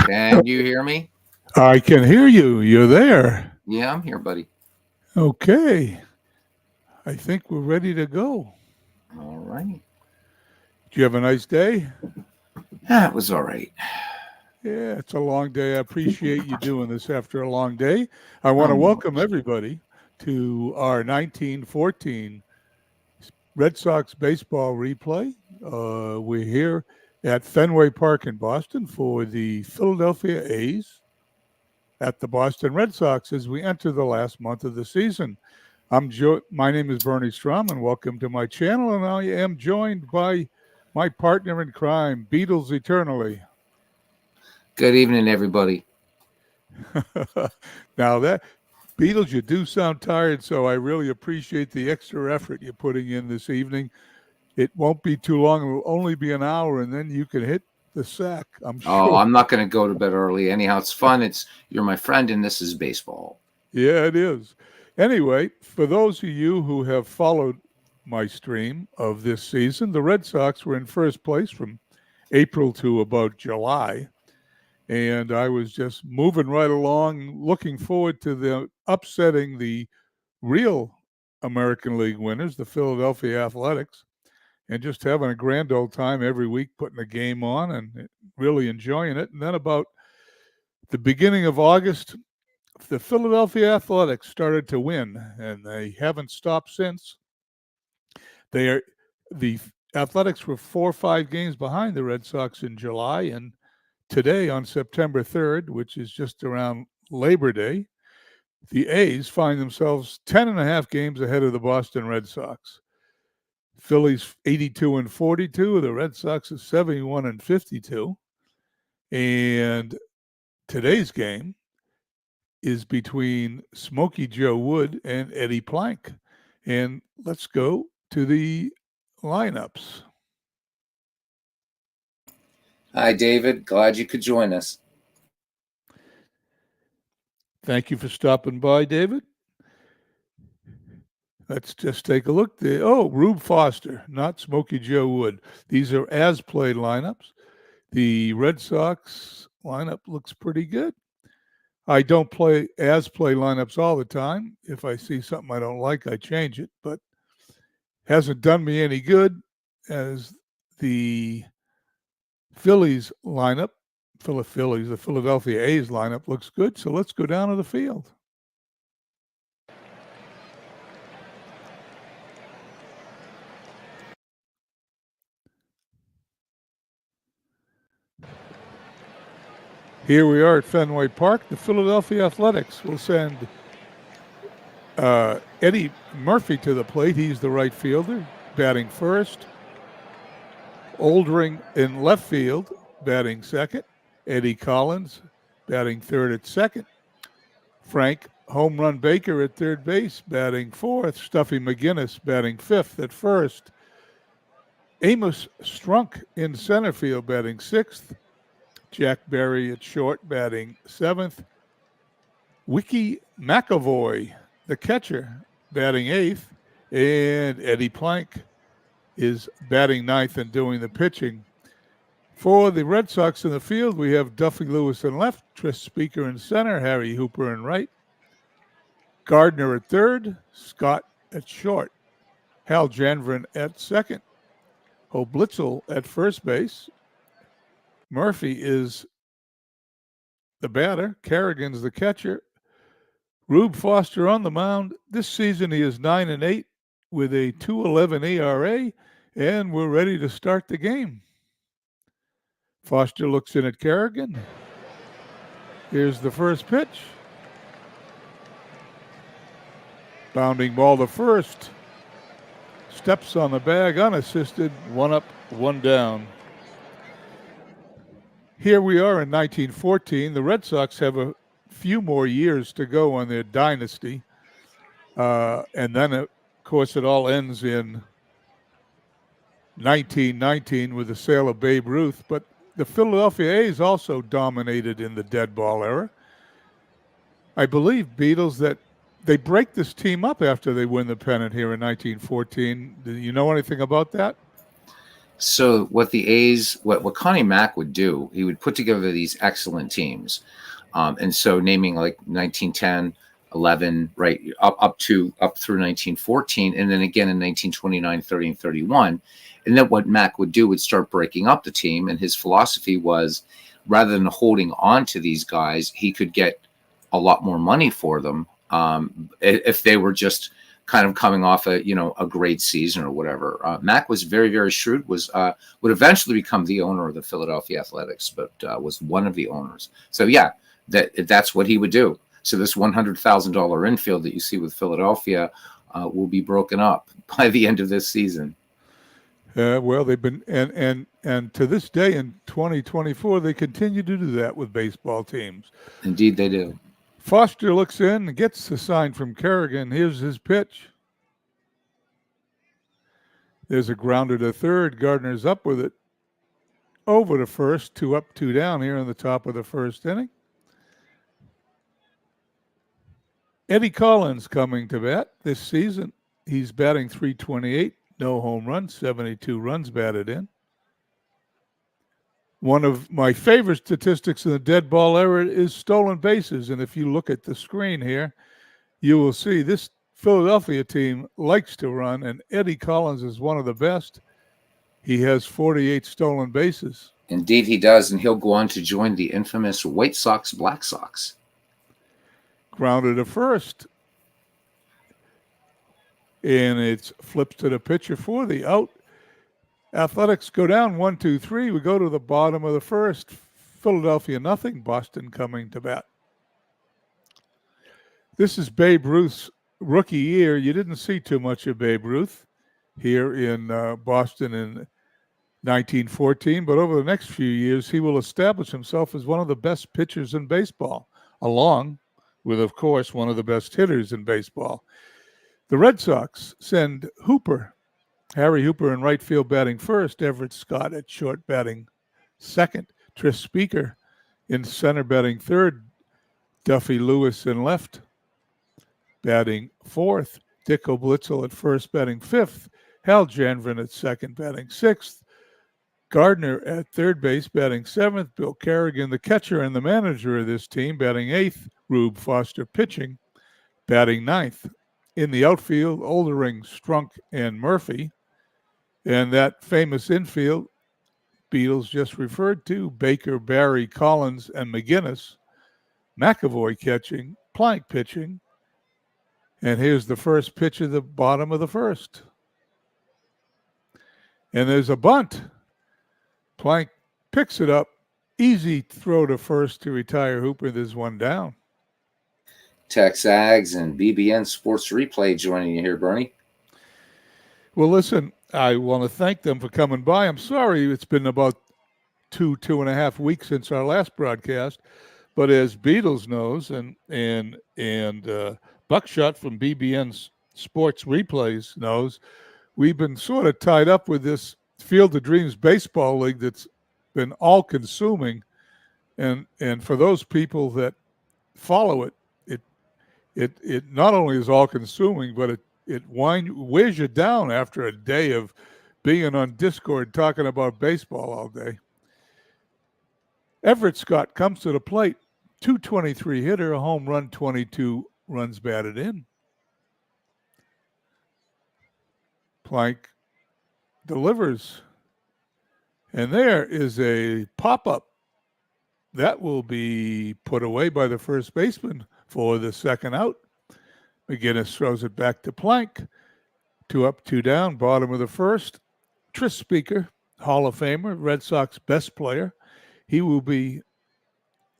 Can you hear me? I can hear you. You're there. Yeah, I'm here, buddy. Okay. I think we're ready to go. All right. Did you have a nice day? That was all right. Yeah, it's a long day. I appreciate you doing this after a long day. I want to Um, welcome everybody to our 1914 Red Sox baseball replay. We're here at Fenway Park in Boston for the Philadelphia A's at the Boston Red Sox as we enter the last month of the season. My name is Bernie Strom, and welcome to my channel. And I am joined by my partner in crime, Beatles Eternally. Good evening, everybody. Now that Beatles, you do sound tired, so I really appreciate the extra effort you're putting in this evening. It won't be too long; it will only be an hour, and then you can hit the sack. I'm sure. Oh, I'm not going to go to bed early. Anyhow, it's fun. You're my friend, and this is baseball. Yeah, it is. Anyway, for those of you who have followed my stream of this season, the Red Sox were in first place from April to about July. And I was just moving right along, looking forward to the upsetting the real American League winners, the Philadelphia Athletics, and just having a grand old time every week putting a game on and really enjoying it. And then about the beginning of August, the Philadelphia Athletics started to win, and they haven't stopped since. The Athletics were 4 or 5 games behind the Red Sox in July, and today on September 3rd, which is just around Labor Day, the A's find themselves 10.5 games ahead of the Boston Red Sox. Phillies 82-42, the Red Sox is 71-52, and today's game is between Smokey Joe Wood and Eddie Plank. And let's go to the lineups. Hi, David. Glad you could join us. Thank you for stopping by, David. Let's just take a look there. Oh, Rube Foster, not Smokey Joe Wood. These are as-played lineups. The Red Sox lineup looks pretty good. I don't play as-play lineups all the time. If I see something I don't like, I change it, but hasn't done me any good as the Phillies lineup, the Philadelphia A's lineup looks good. So let's go down to the field. Here we are at Fenway Park. The Philadelphia Athletics will send Eddie Murphy to the plate. He's the right fielder, batting first. Oldring in left field, batting second. Eddie Collins batting third at second. Frank Home Run Baker at third base, batting fourth. Stuffy McGinnis batting fifth at first. Amos Strunk in center field, batting sixth. Jack Berry at short, batting seventh. Wiki McAvoy, the catcher, batting eighth. And Eddie Plank is batting ninth and doing the pitching. For the Red Sox in the field, we have Duffy Lewis in left, Tris Speaker in center, Harry Hooper in right, Gardner at third, Scott at short, Hal Janvrin at second, Hoblitzel at first base. Murphy is the batter. Kerrigan's the catcher. Rube Foster on the mound. This season he is 9-8 with a 2.11 ERA, and we're ready to start the game. Foster looks in at Kerrigan. Here's the first pitch. Bounding ball to first. Steps on the bag unassisted. 1 up, 1 down. Here we are in 1914. The Red Sox have a few more years to go on their dynasty. And then, of course, it all ends in 1919 with the sale of Babe Ruth. But the Philadelphia A's also dominated in the dead ball era. I believe, Beatles, that they break this team up after they win the pennant here in 1914. Do you know anything about that? So what the A's, what Connie Mack would do, he would put together these excellent teams. And so naming like 1910, 11, right, up through 1914, and then again in 1929, 30, and 31. And then what Mack would do would start breaking up the team. And his philosophy was, rather than holding on to these guys, he could get a lot more money for them if they were just kind of coming off a great season or whatever. Mack was very, very shrewd. Would eventually become the owner of the Philadelphia Athletics, but was one of the owners. So yeah, that's what he would do. So this $100,000 infield that you see with Philadelphia will be broken up by the end of this season. Well, they've been and to this day in 2024, they continue to do that with baseball teams. Indeed, they do. Foster looks in and gets the sign from Kerrigan. Here's his pitch. There's a grounder to third. Gardner's up with it. Over to first, 2 up, 2 down here in the top of the first inning. Eddie Collins coming to bat this season. He's batting .328, no home runs, 72 runs batted in. One of my favorite statistics in the dead ball era is stolen bases. And if you look at the screen here, you will see this Philadelphia team likes to run, and Eddie Collins is one of the best. He has 48 stolen bases. Indeed, he does, and he'll go on to join the infamous White Sox Black Sox. Grounded to first. And it's flips to the pitcher for the out. Athletics go down 1-2-3. We go to the bottom of the first. Philadelphia nothing. Boston coming to bat. This is Babe Ruth's rookie year. You didn't see too much of Babe Ruth here in Boston in 1914, but over the next few years, he will establish himself as one of the best pitchers in baseball, along with, of course, one of the best hitters in baseball. The Red Sox send Hooper, Harry Hooper in right field batting first, Everett Scott at short batting second, Tris Speaker in center batting third, Duffy Lewis in left batting fourth, Dick Oblitzel at first batting fifth, Hal Janvrin at second batting sixth, Gardner at third base batting seventh, Bill Kerrigan, the catcher and the manager of this team, batting eighth, Rube Foster pitching, batting ninth. In the outfield, Oldering, Strunk, and Murphy. And that famous infield, Beatles just referred to, Baker, Barry, Collins, and McGinnis. McAvoy catching, Plank pitching. And here's the first pitch of the bottom of the first. And there's a bunt. Plank picks it up. Easy throw to first to retire Hooper. There's one down. Texags and BBN Sports Replay joining you here, Bernie. Well, listen, I want to thank them for coming by. I'm sorry it's been about 2.5 weeks since our last broadcast, but as Beatles knows and Buckshot from BBN Sports Replays knows, we've been sort of tied up with this Field of Dreams baseball league that's been all-consuming, and for those people that follow it, it not only is all-consuming, but it wears you down after a day of being on Discord talking about baseball all day. Everett Scott comes to the plate, .223 hitter, a home run, 22 runs batted in. Plank delivers, and there is a pop-up that will be put away by the first baseman for the second out. McGinnis throws it back to Plank. 2 up, 2 down, bottom of the first. Tris Speaker, Hall of Famer, Red Sox best player. He will be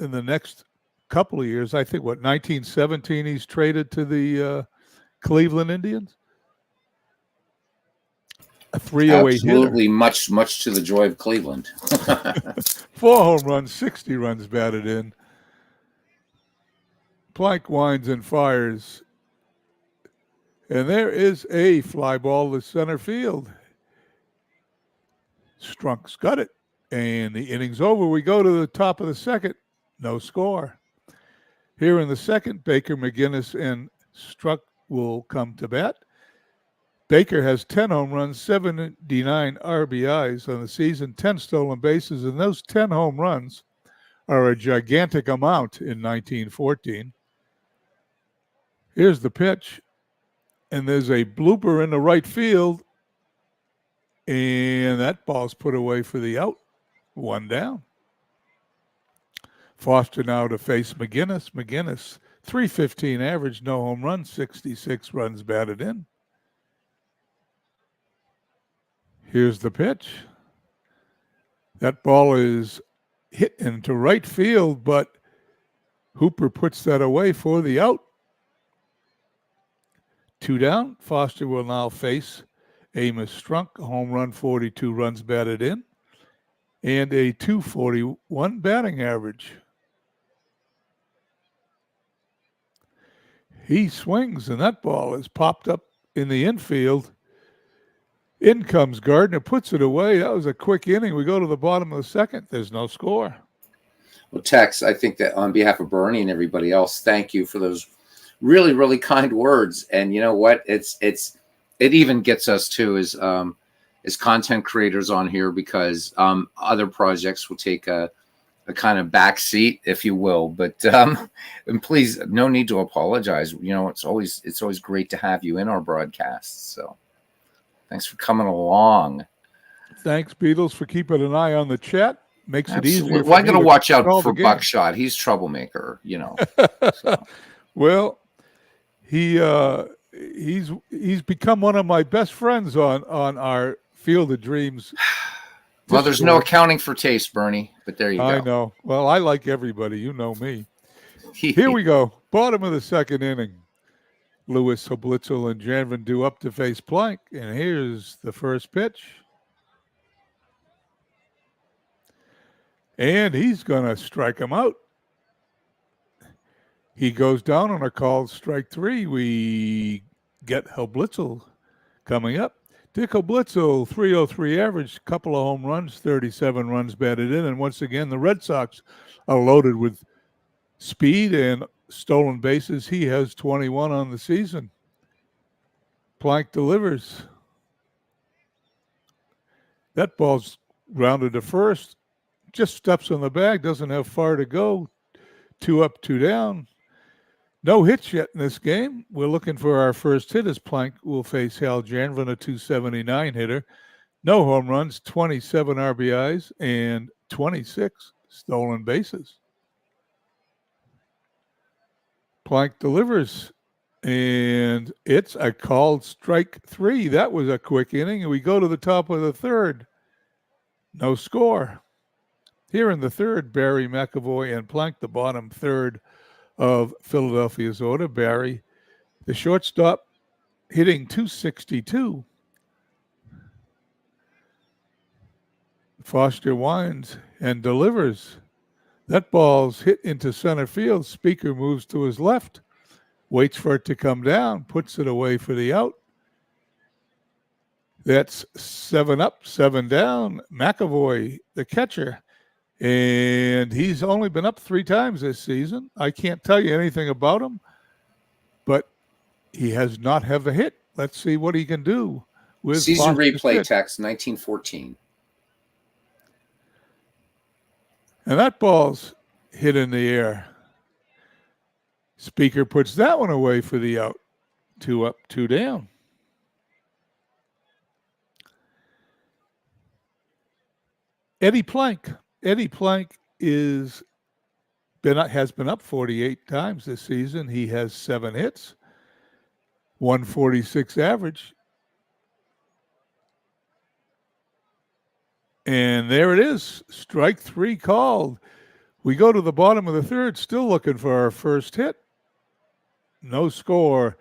in the next couple of years, I think, 1917 he's traded to the Cleveland Indians? A 308 Absolutely, hitter. much to the joy of Cleveland. 4 home runs, 60 runs batted in. Plank winds and fires. And there is a fly ball to center field. Strunk's got it. And the inning's over. We go to the top of the second. No score. Here in the second, Baker, McGinnis, and Strunk will come to bat. Baker has 10 home runs, 79 RBIs on the season, 10 stolen bases, and those 10 home runs are a gigantic amount in 1914. Here's the pitch, and there's a blooper in the right field, and that ball's put away for the out. 1 down. Foster now to face McGinnis. McGinnis, .315 average, no home runs, 66 runs batted in. Here's the pitch. That ball is hit into right field, but Hooper puts that away for the out. 2 down. Foster will now face Amos Strunk, a home run, 42 runs batted in, and a .241 batting average. He swings, and that ball is popped up in the infield. In comes Gardner, puts it away. That was a quick inning. We go to the bottom of the second. There's no score. Well, Tex, I think that on behalf of Bernie and everybody else, thank you for those really, really kind words. And you know what? It even gets us to as content creators on here, because other projects will take a kind of back seat, if you will. But and please, no need to apologize. You know, it's always great to have you in our broadcasts. So thanks for coming along. Thanks, Beatles, for keeping an eye on the chat. Makes it easier. Well, I got to watch out for Buckshot. He's troublemaker, you know. So. Well, he's become one of my best friends on our Field of Dreams. Well, there's no accounting for taste, Bernie, but there you go. I know. Well, I like everybody. You know me. Here we go. Bottom of the second inning. Lewis, Hoblitzel, and Janvin do up to face Plank. And here's the first pitch. And he's going to strike him out. He goes down on a called strike 3. We get Hoblitzel coming up. Dick Hoblitzel, .303 average, couple of home runs, 37 runs batted in. And once again, the Red Sox are loaded with speed and stolen bases. He has 21 on the season. Plank delivers. That ball's grounded to first. Just steps on the bag, doesn't have far to go. 2 up, 2 down. No hits yet in this game. We're looking for our first hit as Plank will face Hal Janvin, a .279 hitter. No home runs, 27 RBIs, and 26 stolen bases. Plank delivers, and it's a called strike 3. That was a quick inning, and we go to the top of the third. No score. Here in the third, Barry, McAvoy, and Plank, the bottom third of Philadelphia's order. Barry, the shortstop, hitting .262. Foster winds and delivers. That ball's hit into center field. Speaker moves to his left, waits for it to come down, puts it away for the out. That's 7 up, 7 down. McAvoy, the catcher, and he's only been up 3 times this season. I can't tell you anything about him, but he has not have a hit. Let's see what he can do with season replay text 1914. And that ball's hit in the air. Speaker puts that one away for the out. 2 up, 2 down. Eddie Plank. Eddie Plank has been up 48 times this season. He has 7 hits, 146 average. And there it is, strike 3 called. We go to the bottom of the third, still looking for our first hit. No score.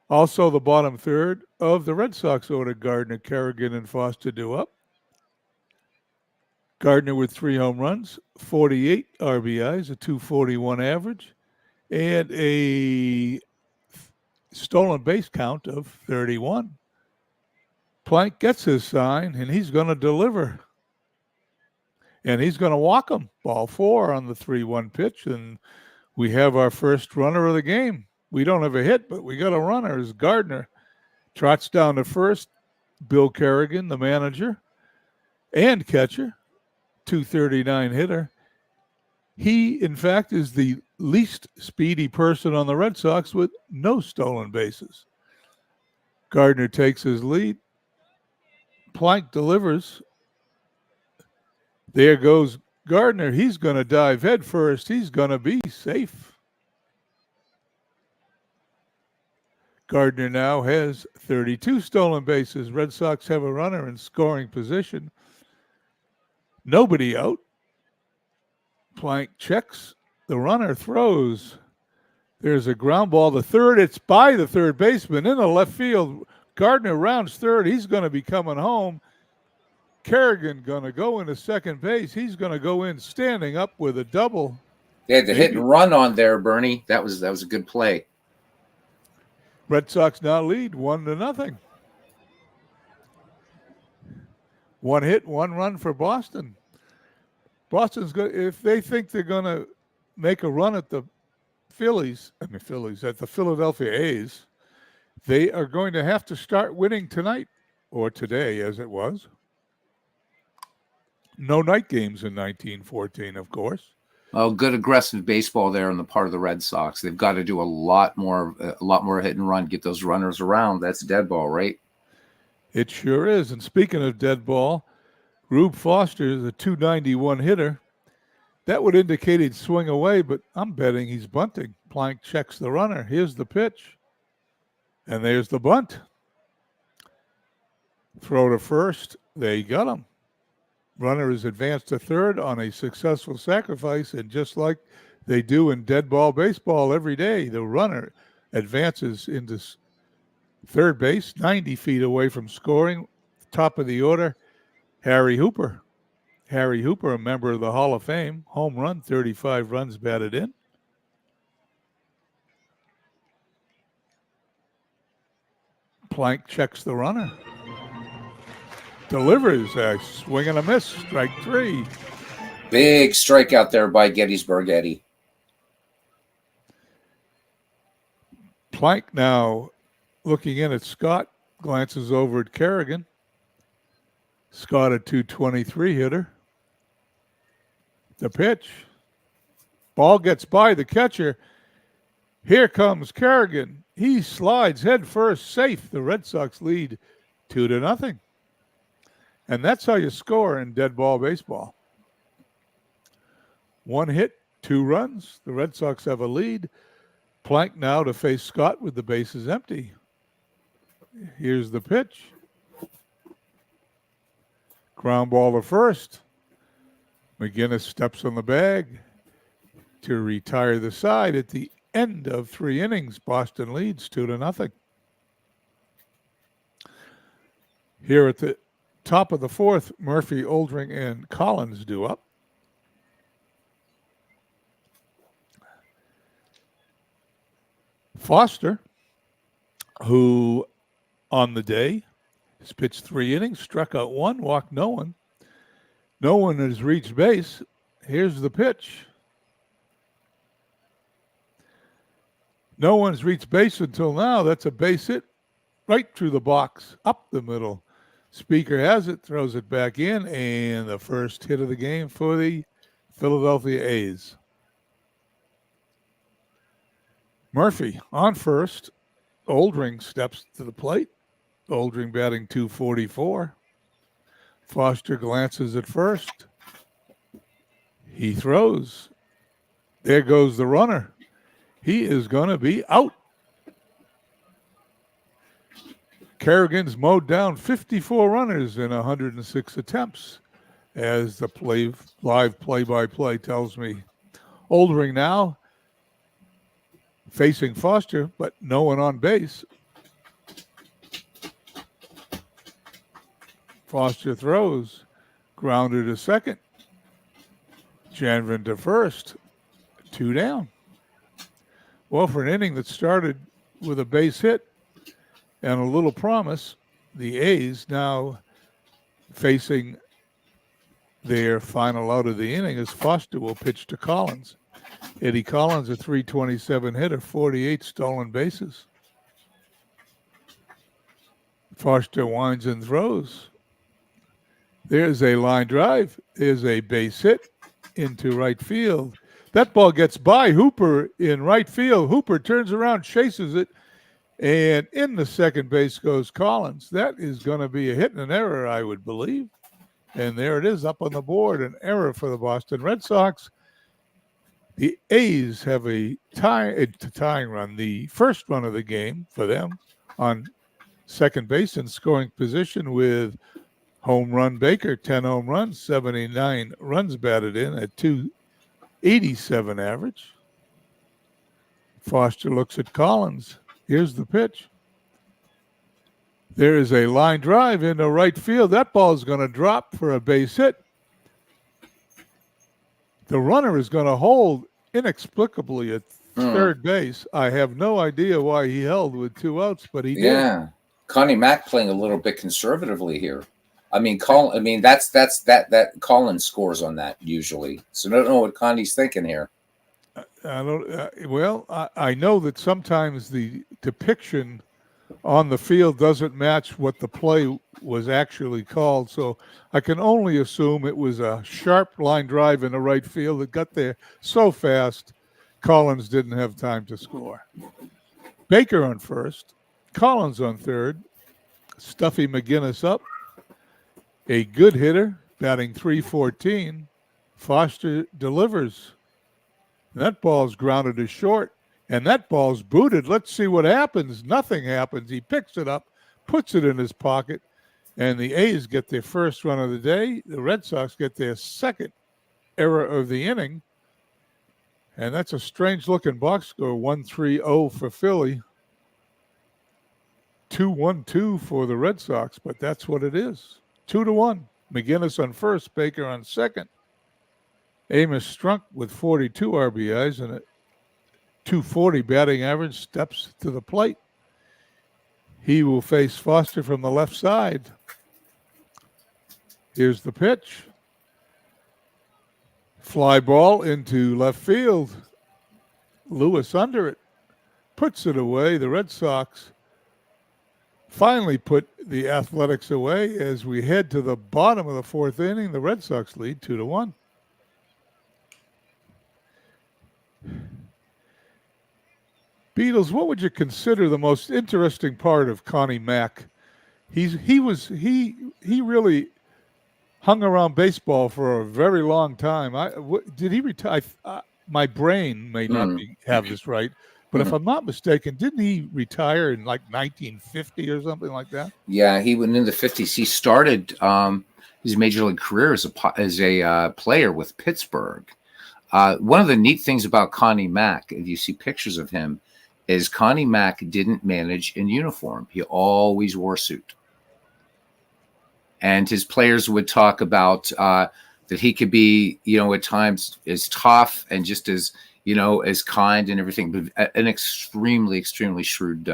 Also the bottom third of the Red Sox order, Gardner, Kerrigan, and Foster do up. Gardner with 3 home runs, 48 RBIs, a .241 average, and a stolen base count of 31. Plank gets his sign, and he's going to deliver. And he's going to walk him. Ball 4 on the 3-1 pitch, and we have our first runner of the game. We don't have a hit, but we got a runner as Gardner Trots down to first. Bill Kerrigan, the manager and catcher, 239 hitter. He, in fact, is the least speedy person on the Red Sox with no stolen bases. Gardner takes his lead. Plank delivers. There goes Gardner. He's going to dive head first. He's going to be safe. Gardner now has 32 stolen bases. Red Sox have a runner in scoring position. Nobody out. Plank checks. The runner throws. There's a ground ball to third. It's by the third baseman in the left field. Gardner rounds third. He's going to be coming home. Kerrigan going to go into second base. He's going to go in standing up with a double. They had the hit and run on there, Bernie. That was a good play. Red Sox now lead 1-0. One hit, one run for Boston. Boston's good. If they think they're going to make a run at the at the Philadelphia A's, they are going to have to start winning tonight, or today as it was. No night games in 1914, of course. Oh, good aggressive baseball there on the part of the Red Sox. They've got to do a lot more hit and run, get those runners around. That's dead ball, right? It sure is. And speaking of dead ball, Rube Foster is a 291 hitter. That would indicate he'd swing away, but I'm betting he's bunting. Plank checks the runner. Here's the pitch. And there's the bunt. Throw to first. They got him. Runner is advanced to third on a successful sacrifice, and just like they do in dead ball baseball every day, the runner advances into third base, 90 feet away from scoring. Top of the order, Harry Hooper. Harry Hooper, a member of the Hall of Fame, home run, 35 runs batted in. Plank checks the runner. Delivers a swing and a miss, strike three. Big strikeout there by Gettysburg Eddie. Plank now looking in at Scott, glances over at Kerrigan. Scott, a 223 hitter. The pitch. Ball gets by the catcher. Here comes Kerrigan. He slides head first, safe. The Red Sox lead 2-0. And that's how you score in dead ball baseball. One hit, two runs. The Red Sox have a lead. Plank now to face Scott with the bases empty. Here's the pitch. Ground ball to first. McGinnis steps on the bag to retire the side. At the end of 3 innings, Boston leads 2-0. Here at the top of the fourth, Murphy, Oldring, and Collins due up. Foster, who on the day has pitched 3 innings, struck out 1, walked no one. No one has reached base. Here's the pitch. No one's reached base until now. That's a base hit right through the box, up the middle. Speaker has it, throws it back in, and the first hit of the game for the Philadelphia A's. Murphy on first. Oldring steps to the plate. Oldring batting .244. Foster glances at first. He throws. There goes the runner. He is going to be out. Kerrigan's mowed down 54 runners in 106 attempts, as the live play-by-play tells me. Oldring now facing Foster, but no one on base. Foster throws. Grounder to second. Janvin to first. 2 down. Well, for an inning that started with a base hit and a little promise, the A's now facing their final out of the inning as Foster will pitch to Collins. Eddie Collins, a .327 hitter, 48 stolen bases. Foster winds and throws. There's a line drive. There's a base hit into right field. That ball gets by Hooper in right field. Hooper turns around, chases it, and in the second base goes Collins. That is going to be a hit and an error, I would believe. And there it is up on the board, an error for the Boston Red Sox. The A's have a tying run, the first run of the game for them on second base in scoring position with home run Baker, 10 home runs, 79 runs batted in at 287 average. Foster looks at Collins. Here's the pitch. There is a line drive into right field. That ball is going to drop for a base hit. The runner is going to hold inexplicably at third base. I have no idea why he held with 2 outs, but he did. Yeah, Connie Mack playing a little bit conservatively here. I mean, that Collins scores on that usually. So I don't know what Connie's thinking here. I don't. I know that sometimes the depiction on the field doesn't match what the play was actually called. So I can only assume it was a sharp line drive in the right field that got there so fast, Collins didn't have time to score. Baker on first, Collins on third, Stuffy McGinnis up. A good hitter, batting .314. Foster delivers. That ball's grounded to short, and that ball's booted. Let's see what happens. Nothing happens. He picks it up, puts it in his pocket, and the A's get their first run of the day. The Red Sox get their second error of the inning, and that's a strange-looking box score, 1-3-0 for Philly, 2-1-2 for the Red Sox, but that's what it is. 2-1. McGinnis on first, Baker on second. Amos Strunk with 42 RBIs and a .240 batting average steps to the plate. He will face Foster from the left side. Here's the pitch. Fly ball into left field. Lewis under it. Puts it away. The Red Sox finally put the Athletics away as we head to the bottom of the fourth inning. The Red Sox lead 2-1. Beatles, what would you consider the most interesting part of Connie Mack? He really hung around baseball for a very long time. Did he retire? My brain may not have this right, but if I'm not mistaken, didn't he retire in like 1950 or something like that? Yeah, he went in the 50s. He started his major league career as a player with Pittsburgh. One of the neat things about Connie Mack, if you see pictures of him, is Connie Mack didn't manage in uniform. He always wore a suit. And his players would talk about that he could be, at times as tough and just as, as kind and everything, but an extremely, extremely shrewd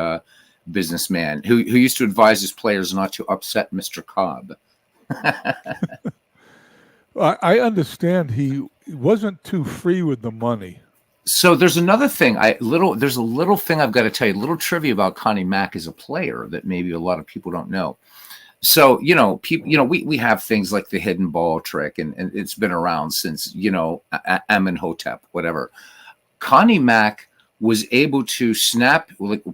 businessman who used to advise his players not to upset Mr. Cobb. I understand he wasn't too free with the money. So there's another thing. There's a little thing I've got to tell you, a little trivia about Connie Mack as a player that maybe a lot of people don't know. So, we have things like the hidden ball trick, and it's been around since, Amenhotep, whatever. Connie Mack was able to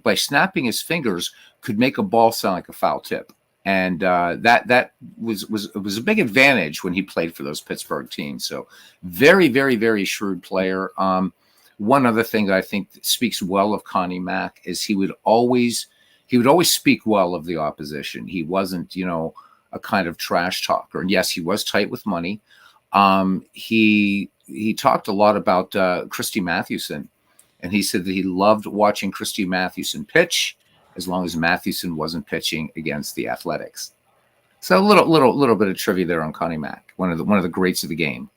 by snapping his fingers, could make a ball sound like a foul tip. And that was a big advantage when he played for those Pittsburgh teams. So very, very, very shrewd player. One other thing that I think speaks well of Connie Mack is he would always speak well of the opposition. He wasn't, a kind of trash talker. And yes, he was tight with money. He talked a lot about Christy Mathewson, and he said that he loved watching Christy Mathewson pitch as long as Mathewson wasn't pitching against the Athletics. So a little bit of trivia there on Connie Mack, one of the greats of the game.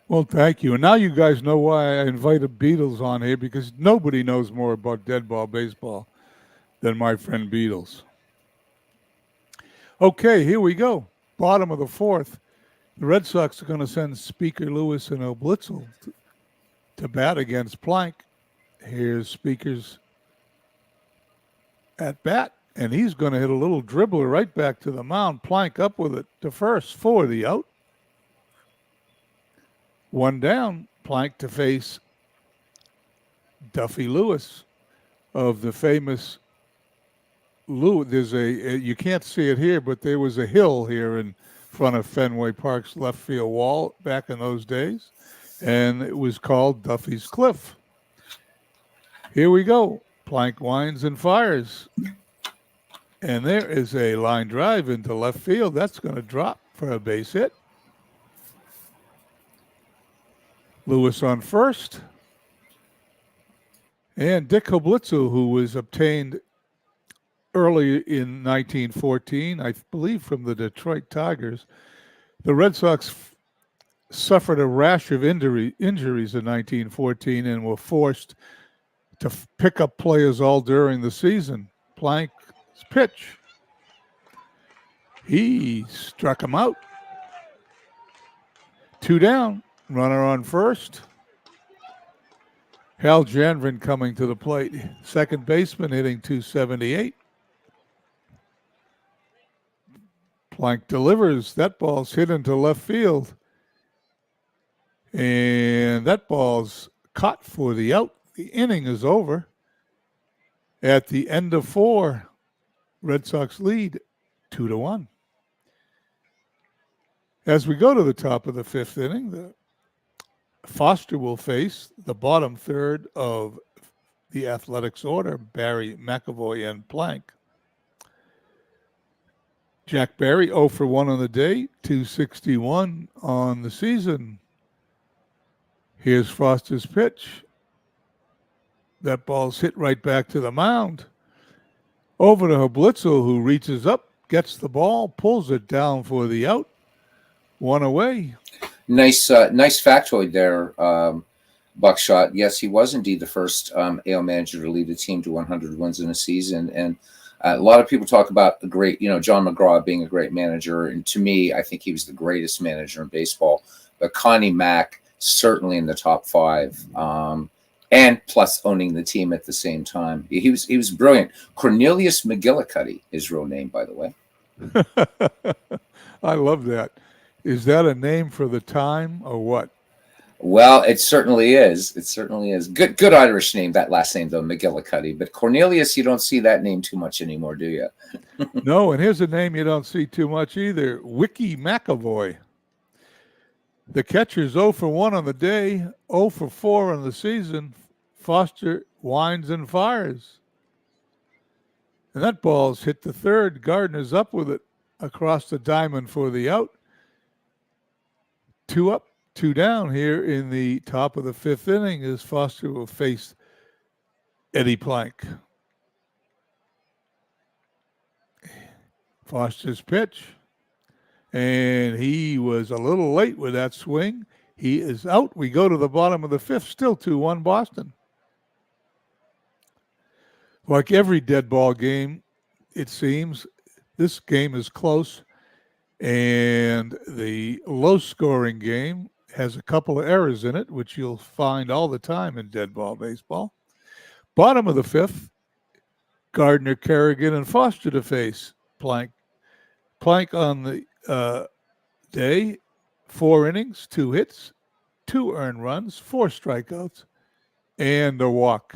Well, thank you. And now you guys know why I invited Beatles on here, because nobody knows more about dead ball baseball than my friend Beatles. Okay, here we go. Bottom of the fourth. The Red Sox are going to send Speaker Lewis and Oblitzel to bat against Plank. Here's Speaker's at bat. and he's going to hit a little dribbler right back to the mound. Plank up with it to first for the out. One down. Plank to face Duffy Lewis of the famous Lewis. There's you can't see it here, but there was a hill here in front of Fenway Park's left field wall back in those days, and it was called Duffy's Cliff. Here we go. Plank winds and fires. And there is a line drive into left field. That's going to drop for a base hit. Lewis on first. And Dick Hoblitzel, who was obtained early in 1914, I believe from the Detroit Tigers. The Red Sox suffered a rash of injuries in 1914 and were forced to pick up players all during the season. Plank's pitch. He struck him out. 2 down. Runner on first. Hal Janvin coming to the plate. Second baseman hitting .278. Plank delivers. That ball's hit into left field. And that ball's caught for the out. The inning is over. At the end of 4, Red Sox lead 2-1. As we go to the top of the 5th inning, Foster will face the bottom third of the Athletics order, Barry, McAvoy, and Plank. Jack Barry 0 for 1 on the day, .261 on the season. Here's Foster's pitch. That ball's hit right back to the mound. Over to Hoblitzel, who reaches up, gets the ball, pulls it down for the out. 1 away. Nice factoid there, Buckshot. Yes, he was indeed the first AL manager to lead a team to 100 wins in a season. And a lot of people talk about the great, John McGraw being a great manager. And to me, I think he was the greatest manager in baseball. But Connie Mack, certainly in the top 5. And plus owning the team at the same time. He was brilliant. Cornelius McGillicuddy, his real name, by the way. I love that. Is that a name for the time or what? Well, it certainly is. It certainly is. Good Irish name, that last name, though, McGillicuddy. But Cornelius, you don't see that name too much anymore, do you? No, and here's a name you don't see too much either. Wiki McAvoy. The catcher's 0 for 1 on the day, 0 for 4 on the season. Foster winds and fires. And that ball's hit to third. Gardner's up with it across the diamond for the out. 2 up, 2 down here in the top of the 5th inning as Foster will face Eddie Plank. Foster's pitch. And he was a little late with that swing. He is out. We go to the bottom of the 5th, still 2-1 Boston. Like every dead ball game, it seems, this game is close. And the low-scoring game has a couple of errors in it, which you'll find all the time in dead ball baseball. Bottom of the 5th, Gardner, Kerrigan, and Foster to face Plank. Plank on the day, 4 innings, 2 hits, 2 earned runs, 4 strikeouts, and a walk.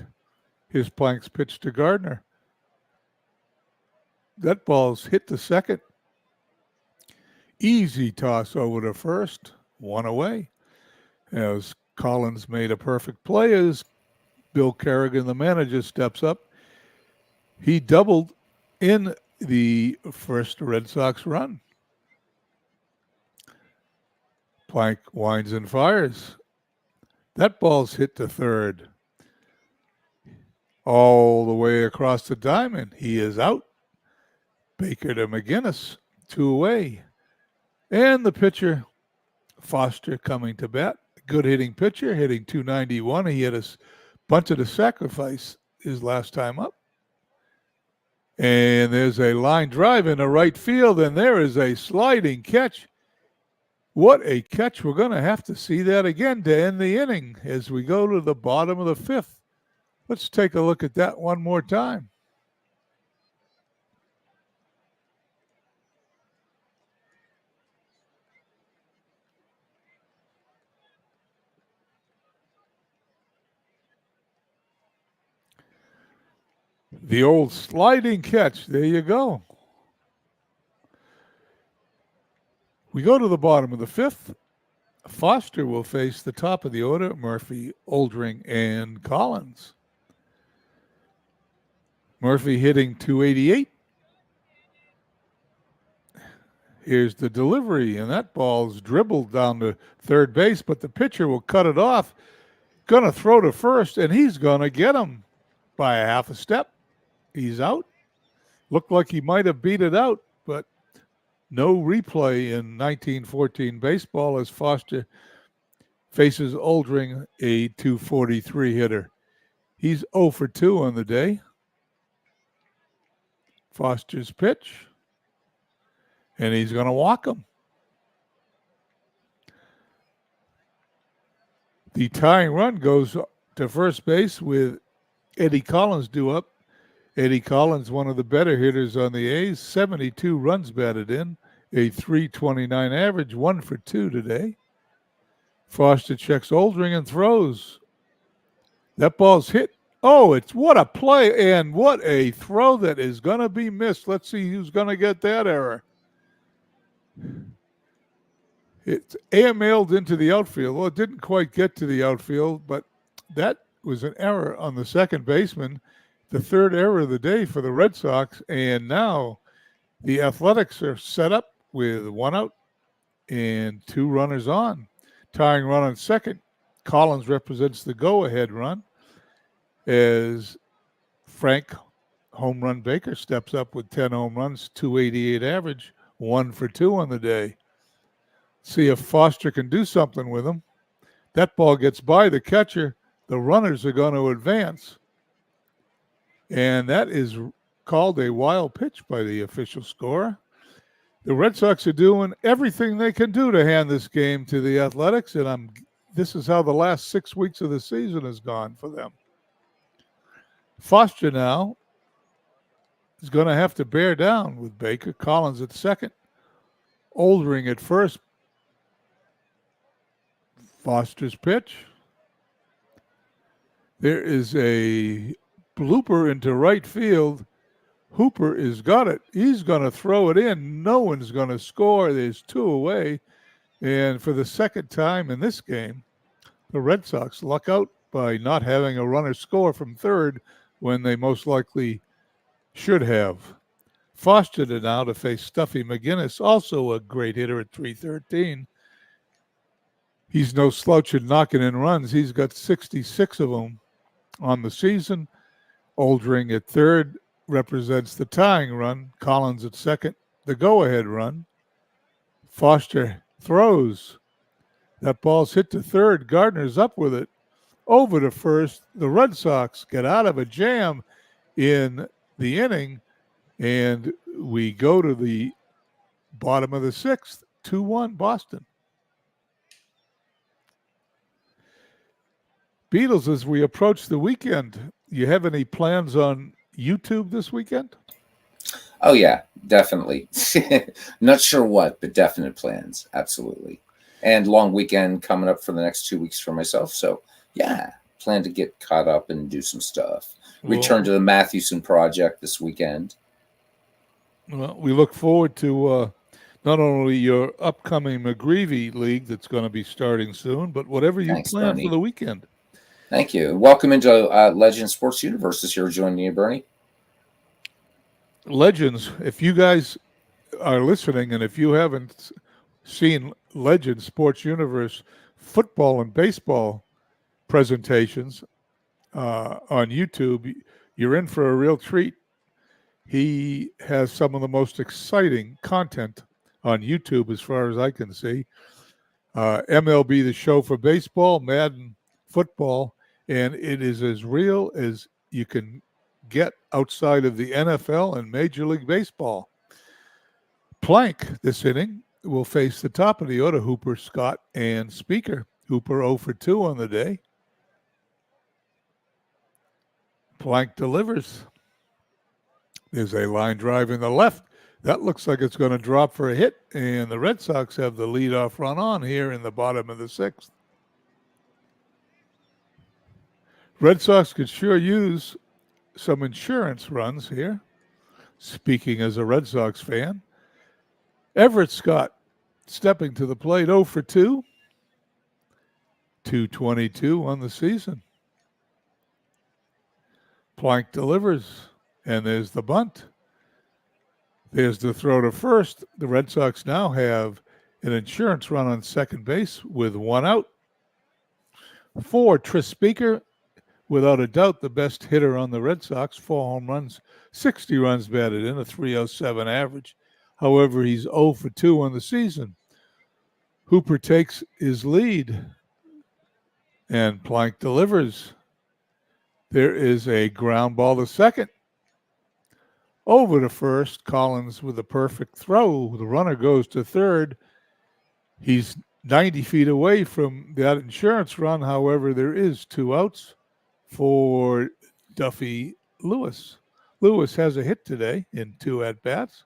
Here's Plank's pitch to Gardner. That ball's hit to second. Easy toss over to first, 1 away. As Collins made a perfect play as Bill Kerrigan, the manager, steps up. He doubled in the first Red Sox run. Plank winds and fires. That ball's hit to third. All the way across the diamond. He is out. Baker to McGinnis, 2 away. And the pitcher, Foster, coming to bat. Good hitting pitcher, hitting .291. He had a bunch of the sacrifice his last time up. And there's a line drive in the right field, and there is a sliding catch. What a catch. We're going to have to see that again to end the inning as we go to the bottom of the 5th. Let's take a look at that one more time. The old sliding catch. There you go. We go to the bottom of the fifth. Foster will face the top of the order, Murphy, Oldring, and Collins. Murphy hitting .288. Here's the delivery, and that ball's dribbled down to third base, but the pitcher will cut it off. Going to throw to first, and he's going to get him by a half a step. He's out. Looked like he might have beat it out, but no replay in 1914 baseball as Foster faces Oldring, a .243 hitter. He's 0 for 2 on the day. Foster's pitch, and he's going to walk him. The tying run goes to first base with Eddie Collins due up. Eddie Collins, one of the better hitters on the A's, 72 runs batted in, a .329 average, 1 for 2 today. Foster checks Oldring and throws. That ball's hit. Oh, it's what a play and what a throw that is going to be missed. Let's see who's going to get that error. It's airmailed into the outfield. Well, it didn't quite get to the outfield, but that was an error on the second baseman. The third error of the day for the Red Sox, and now the Athletics are set up with 1 out and 2 runners on. Tying run on second, Collins represents the go-ahead run as Frank Home Run Baker steps up with 10 home runs, .288 average, 1 for 2 on the day. See if Foster can do something with him. That ball gets by the catcher. The runners are going to advance. And that is called a wild pitch by the official scorer. The Red Sox are doing everything they can do to hand this game to the Athletics, and this is how the last 6 weeks of the season has gone for them. Foster now is going to have to bear down with Baker. Collins at second. Oldring at first. Foster's pitch. There is a blooper into right field. Hooper has got it. He's going to throw it in. No one's going to score. There's 2 away. And for the second time in this game, the Red Sox luck out by not having a runner score from third when they most likely should have. Foster now to face Stuffy McGinnis, also a great hitter at .313. He's no slouch at knocking in runs. He's got 66 of them on the season. Oldring at third represents the tying run. Collins at second, the go-ahead run. Foster throws. That ball's hit to third. Gardner's up with it. Over to first. The Red Sox get out of a jam in the inning, and we go to the bottom of the sixth, 2-1 Boston. Beatles, as we approach the weekend, you have any plans on YouTube this weekend? Oh, yeah, definitely. Not sure what, but definite plans. Absolutely. And long weekend coming up for the next 2 weeks for myself. So, yeah, plan to get caught up and do some stuff. Return to the Mathewson project this weekend. Well, we look forward to not only your upcoming McGreevy League that's going to be starting soon, but whatever you plan for the weekend. Thank you. Welcome into Legend Sports Universe this year. Joining you, Bernie. Legends, if you guys are listening and if you haven't seen Legend Sports Universe football and baseball presentations on YouTube, you're in for a real treat. He has some of the most exciting content on YouTube as far as I can see. MLB The Show for baseball, Madden football, and it is as real as you can get outside of the NFL and Major League Baseball. Plank this inning will face the top of the order, Hooper, Scott, and Speaker. Hooper 0 for 2 on the day. Plank delivers. There's a line drive in the left. That looks like it's going to drop for a hit, and the Red Sox have the leadoff run on here in the bottom of the sixth. Red Sox could sure use some insurance runs here. Speaking as a Red Sox fan, Everett Scott stepping to the plate, 0 for 2, 222 on the season. Plank delivers, and there's the bunt. There's the throw to first. The Red Sox now have an insurance run on second base with 1 out. For Tris Speaker, without a doubt, the best hitter on the Red Sox, 4 home runs, 60 runs batted in, a 307 average. However, he's 0 for 2 on the season. Hooper takes his lead, and Plank delivers. There is a ground ball to second. Over to first, Collins with a perfect throw. The runner goes to third. He's 90 feet away from that insurance run. However, there is 2 outs for Duffy Lewis. Lewis has a hit today in 2 at-bats.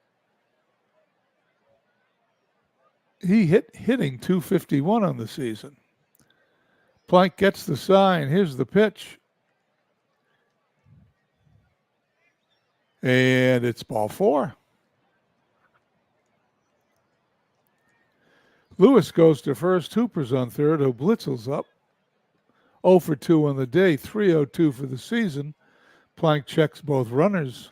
He hitting 251 on the season. Plank gets the sign. Here's the pitch. And it's ball 4. Lewis goes to first. Hooper's on third. Oblitzels up. 0 for 2 on the day. 302 for the season. Plank checks both runners.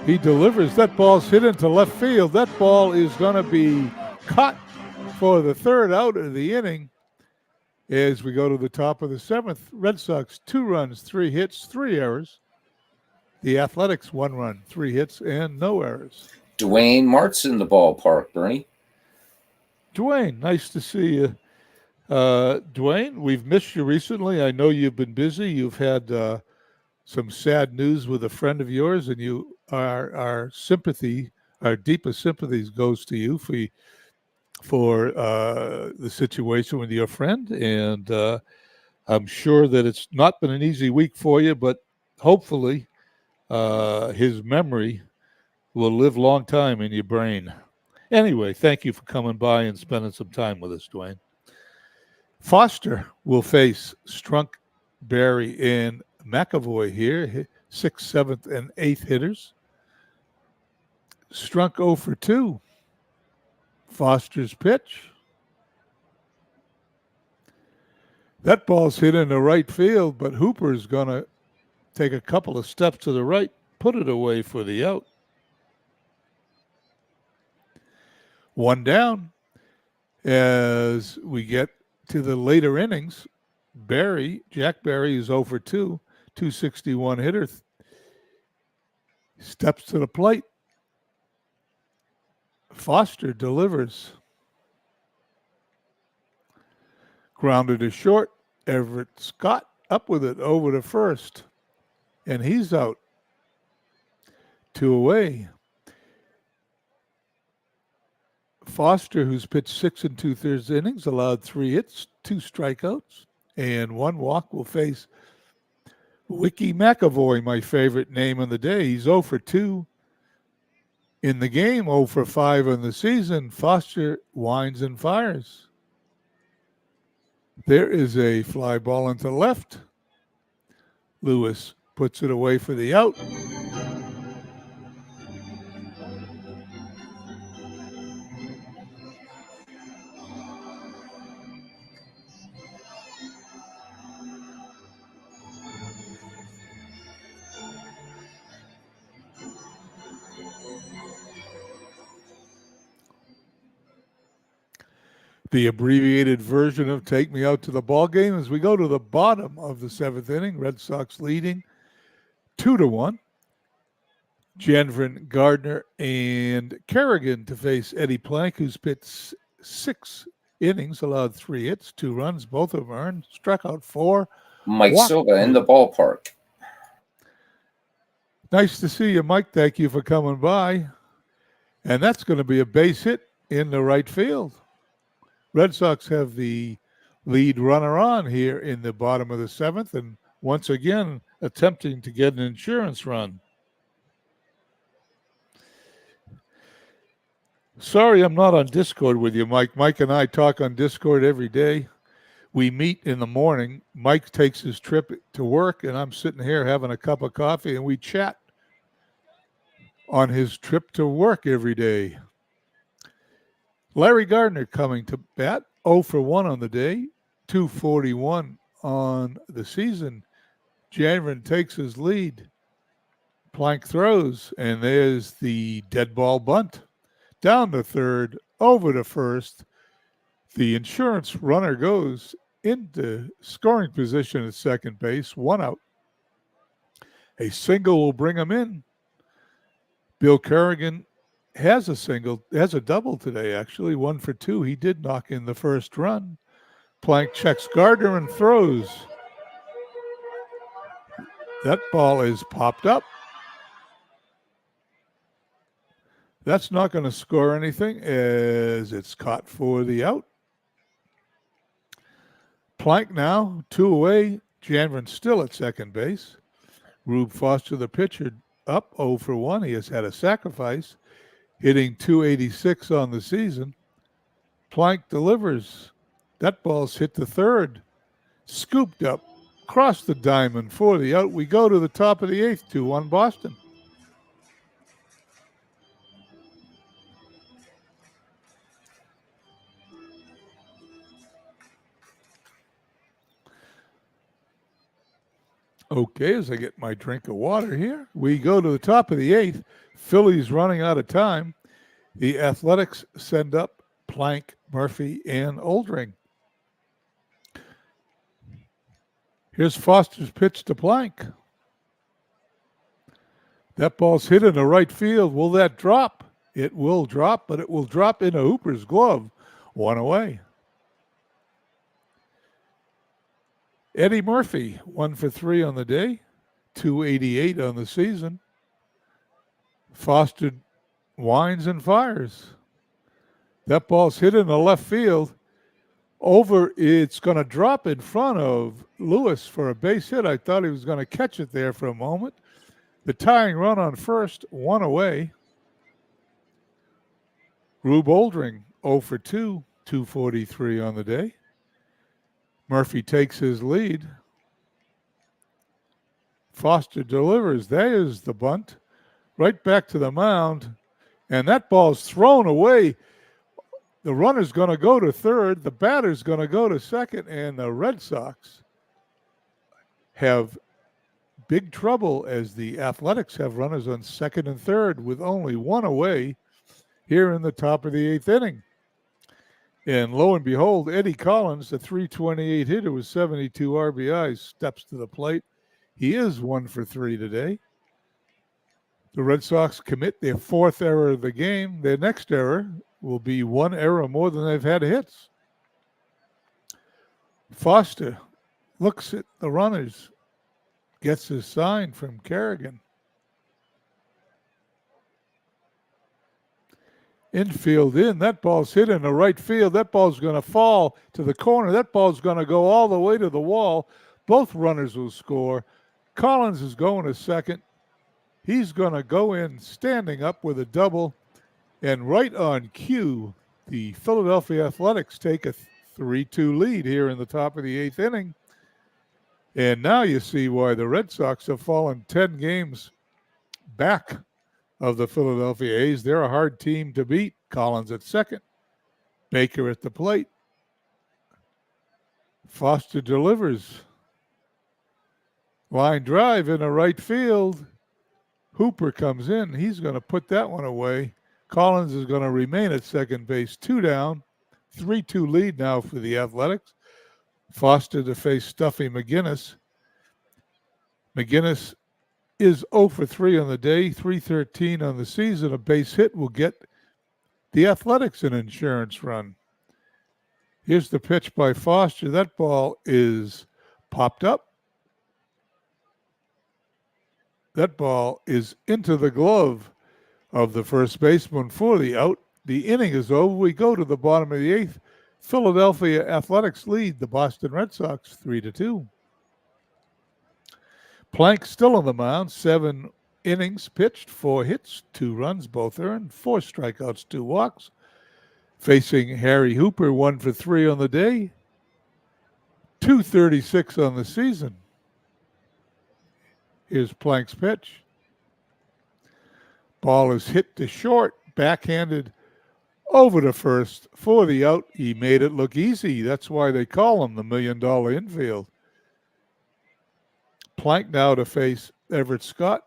He delivers. That ball's hit into left field. That ball is going to be caught for the 3rd out of the inning. As we go to the top of the 7th, Red Sox 2 runs, 3 hits, 3 errors. The Athletics 1 run, 3 hits, and no errors. Dwayne Mart's in the ballpark, Bernie. Dwayne, nice to see you. Dwayne, we've missed you recently. I know you've been busy. You've had some sad news with a friend of yours, and our sympathy, our deepest sympathies goes to you for the situation with your friend. And I'm sure that it's not been an easy week for you, but hopefully his memory will live a long time in your brain. Anyway, thank you for coming by and spending some time with us, Dwayne. Foster will face Strunk, Barry, and McAvoy here, 6th, 7th, and 8th hitters. Strunk 0 for 2. Foster's pitch. That ball's hit into right field, but Hooper's going to take a couple of steps to the right, put it away for the out. 1 down. As we get to the later innings, Jack Barry is 0 for 2, 261 hitter. Steps to the plate. Foster delivers. Grounded to short. Everett Scott up with it over to first. And he's out. 2 away. Foster, who's pitched 6 2/3 innings, allowed 3 hits, 2 strikeouts, and 1 walk, will face Wiki McAvoy, my favorite name of the day. He's 0 for 2 in the game, 0 for 5 on the season. Foster winds and fires. There is a fly ball into left. Lewis puts it away for the out. The abbreviated version of Take Me Out to the Ball Game as we go to the bottom of the 7th inning. Red Sox leading 2-1. Janvrin, Gardner, and Kerrigan to face Eddie Plank, who's pitched 6 innings, allowed 3 hits, 2 runs, both of them earned, struck out 4. Mike Silva in the ballpark. Nice to see you, Mike. Thank you for coming by. And that's going to be a base hit in the right field. Red Sox have the lead runner on here in the bottom of the 7th, and once again attempting to get an insurance run. Sorry I'm not on Discord with you, Mike. Mike and I talk on Discord every day. We meet in the morning. Mike takes his trip to work, and I'm sitting here having a cup of coffee, and we chat on his trip to work every day. Larry Gardner coming to bat, 0 for 1 on the day, 241 on the season. Janvrin takes his lead. Plank throws, and there's the dead ball bunt. Down to third, over to first. The insurance runner goes into scoring position at second base, 1 out. A single will bring him in. Bill Kerrigan has a double today, actually, 1 for 2. He did knock in the first run. Plank checks Gardner and throws. That ball is popped up. That's not going to score anything as it's caught for the out. Plank now, 2 away. Janvrin still at second base. Rube Foster, the pitcher, up 0 for 1. He has had a sacrifice, hitting .286 on the season. Plank delivers. That ball's hit to third. Scooped up, crossed the diamond for the out. We go to the top of the 8th, 2-1 Boston. Okay, as I get my drink of water here, we go to the top of the 8th. Phillies running out of time. The Athletics send up Plank, Murphy, and Oldring. Here's Foster's pitch to Plank. That ball's hit in the right field. Will that drop? It will drop, but it will drop into Hooper's glove. 1 away. Eddie Murphy, 1 for 3 on the day, 288 on the season. Foster winds and fires. That ball's hit in the left field. It's going to drop in front of Lewis for a base hit. I thought he was going to catch it there for a moment. The tying run on first, 1 away. Rube Oldring, 0 for 2, 243 on the day. Murphy takes his lead. Foster delivers. There's the bunt. Right back to the mound. And that ball's thrown away. The runner's going to go to third. The batter's going to go to second. And the Red Sox have big trouble as the Athletics have runners on second and third with only 1 away here in the top of the 8th inning. And lo and behold, Eddie Collins, the .328 hitter with 72 RBIs, steps to the plate. He is 1 for 3 today. The Red Sox commit their 4th error of the game. Their next error will be 1 error more than they've had hits. Foster looks at the runners, gets his sign from Kerrigan. Infield in. That ball's hit in the right field. That ball's going to fall to the corner. That ball's going to go all the way to the wall. Both runners will score. Collins is going to second. He's going to go in standing up with a double. And right on cue, the Philadelphia Athletics take a 3-2 lead here in the top of the 8th inning. And now you see why the Red Sox have fallen 10 games back of the Philadelphia A's. They're a hard team to beat. Collins at second. Baker at the plate. Foster delivers. Line drive in the right field. Hooper comes in. He's going to put that one away. Collins is going to remain at second base. 2 down. 3-2 lead now for the Athletics. Foster to face Stuffy McGinnis. McGinnis is 0 for 3 on the day, 313 on the season. A base hit will get the Athletics an insurance run. Here's the pitch by Foster. That ball is popped up. That ball is into the glove of the first baseman for the out. The inning is over. We go to the bottom of the 8th. Philadelphia Athletics lead the Boston Red Sox 3-2. Plank still on the mound, 7 innings pitched, 4 hits, 2 runs, both earned, 4 strikeouts, 2 walks. Facing Harry Hooper, 1 for 3 on the day. .236 on the season. Here's Plank's pitch. Ball is hit to short, backhanded over to first for the out. He made it look easy. That's why they call him the $1 million infield. Plank now to face Everett Scott.